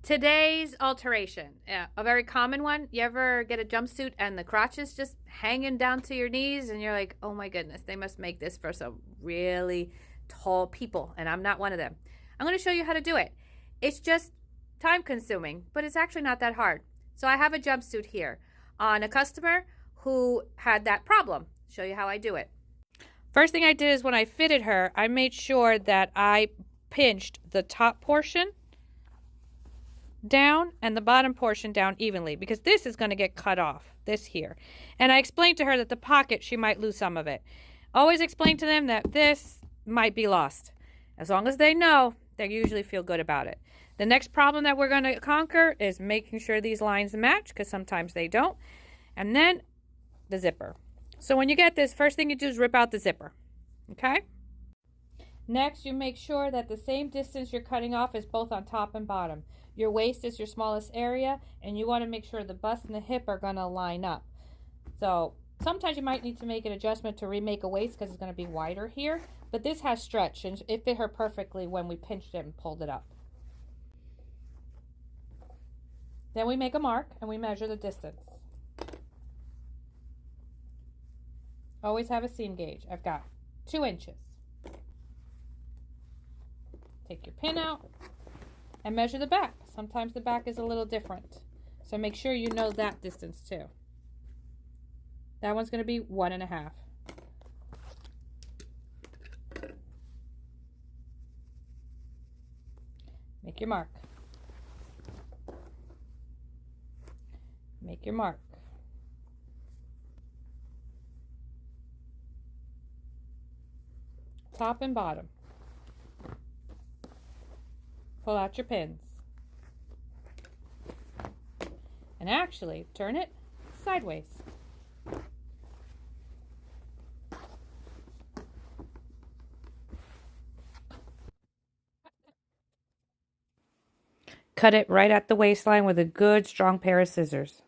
Today's alteration, a very common one. You ever get a jumpsuit and the crotch is just hanging down to your knees and you're like, oh my goodness, they must make this for some really tall people, and I'm not one of them. I'm going to show you how to do it. It's just time consuming, but it's actually not that hard. So I have a jumpsuit here on a customer who had that problem. Show you how I do it. First thing I did is when I fitted her, I made sure that I pinched the top portion down and the bottom portion down evenly, because this is going to get cut off, this here. And I explained to her that the pocket, she might lose some of it. Always explain to them that this might be lost. As long as they know, they usually feel good about it. The next problem that we're going to conquer is making sure these lines match, because sometimes they don't. And then the zipper. So when you get this, first thing you do is rip out the zipper. Okay? Next, you make sure that the same distance you're cutting off is both on top and bottom. Your waist is your smallest area, and you want to make sure the bust and the hip are going to line up. So sometimes you might need to make an adjustment to remake a waist because it's going to be wider here, but this has stretch, and it fit her perfectly when we pinched it and pulled it up. Then we make a mark and we measure the distance. Always have a seam gauge. I've got 2 inches. Take your pin out and measure the back. Sometimes the back is a little different, so make sure you know that distance too. That one's going to be 1.5. Make your mark. Make your mark. Top and bottom. Pull out your pins. And actually, turn it sideways. Cut it right at the waistline with a good, strong pair of scissors.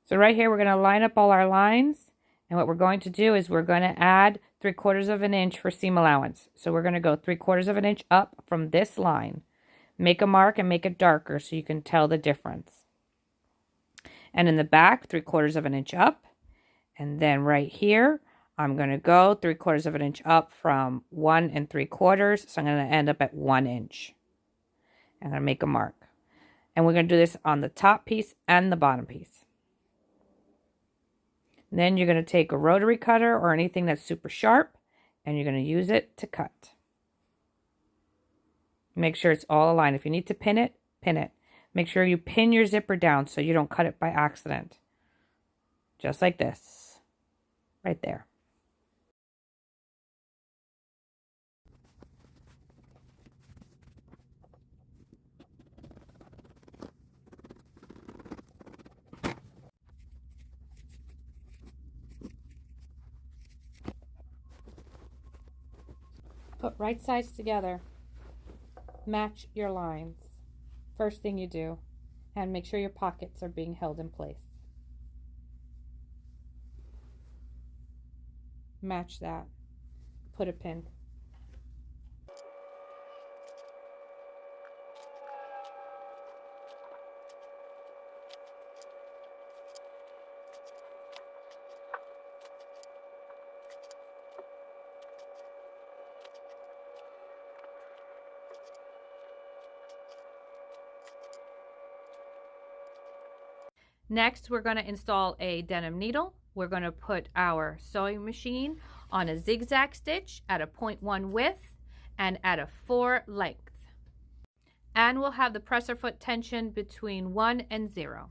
So right here, we're going to line up all our lines. And what we're going to do is we're going to add 3/4 of an inch for seam allowance. So we're going to go 3/4 of an inch up from this line. Make a mark and make it darker so you can tell the difference. And in the back, 3/4 of an inch up. And then right here, I'm going to go 3/4 of an inch up from 1 3/4. So I'm going to end up at 1 inch. I'm going to make a mark. And we're going to do this on the top piece and the bottom piece. Then you're going to take a rotary cutter or anything that's super sharp, and you're going to use it to cut. Make sure it's all aligned. If you need to pin it, pin it. Make sure you pin your zipper down so you don't cut it by accident. Just like this. Right there. Put right sides together. Match your lines. First thing you do. And make sure your pockets are being held in place. Match that. Put a pin. Next, we're going to install a denim needle. We're going to put our sewing machine on a zigzag stitch at a 0.1 width and at a 4 length. And we'll have the presser foot tension between 1 and 0.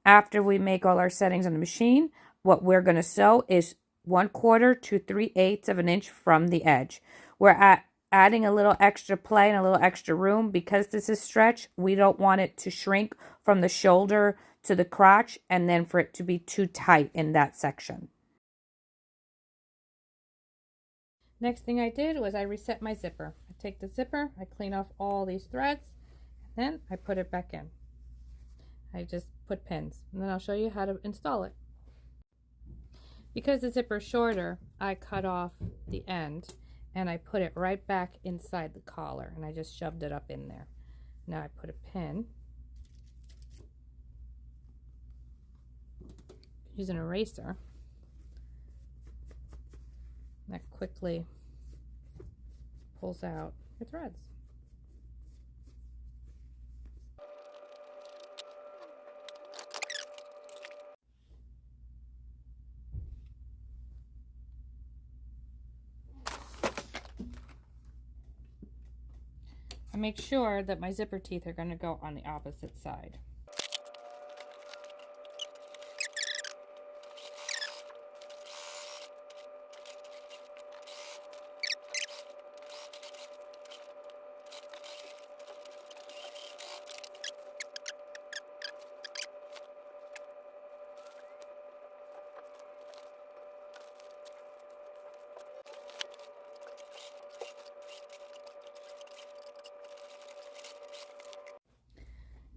After we make all our settings on the machine, what we're going to sew is 1/4 to 3/8 of an inch from the edge. We're adding a little extra play and a little extra room because this is stretch. We don't want it to shrink from the shoulder to the crotch and then for it to be too tight in that section. Next thing I did was I reset my zipper. I take the zipper, I clean off all these threads, and then I put it back in. I just put pins, and then I'll show you how to install it. Because the zipper is shorter, I cut off the end and I put it right back inside the collar, and I just shoved it up in there. Now I put a pin. Use an eraser. That quickly pulls out your threads. I make sure that my zipper teeth are going to go on the opposite side.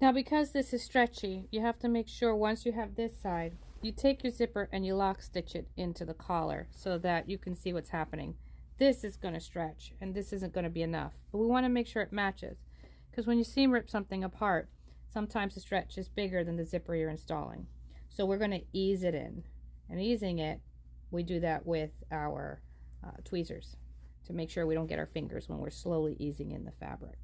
Now, because this is stretchy, you have to make sure once you have this side, you take your zipper and you lock stitch it into the collar so that you can see what's happening. This is going to stretch and this isn't going to be enough, but we want to make sure it matches, because when you seam rip something apart, sometimes the stretch is bigger than the zipper you're installing. So we're going to ease it in, and easing it, we do that with our tweezers to make sure we don't get our fingers when we're slowly easing in the fabric.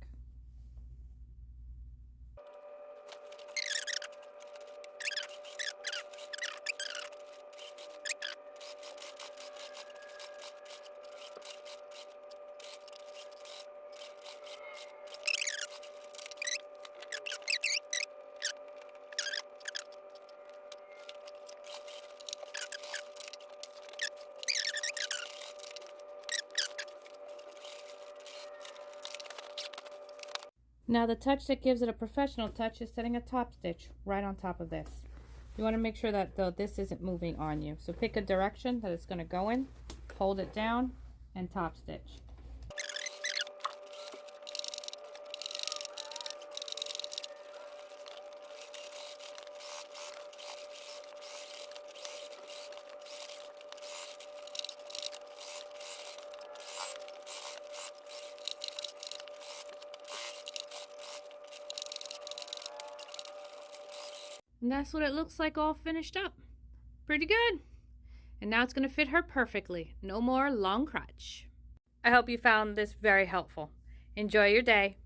Now the touch that gives it a professional touch is setting a top stitch right on top of this. You want to make sure that though this isn't moving on you. So pick a direction that it's going to go in, hold it down, and top stitch. And that's what it looks like all finished up. Pretty good. And now it's going to fit her perfectly. No more long crotch. I hope you found this very helpful. Enjoy your day.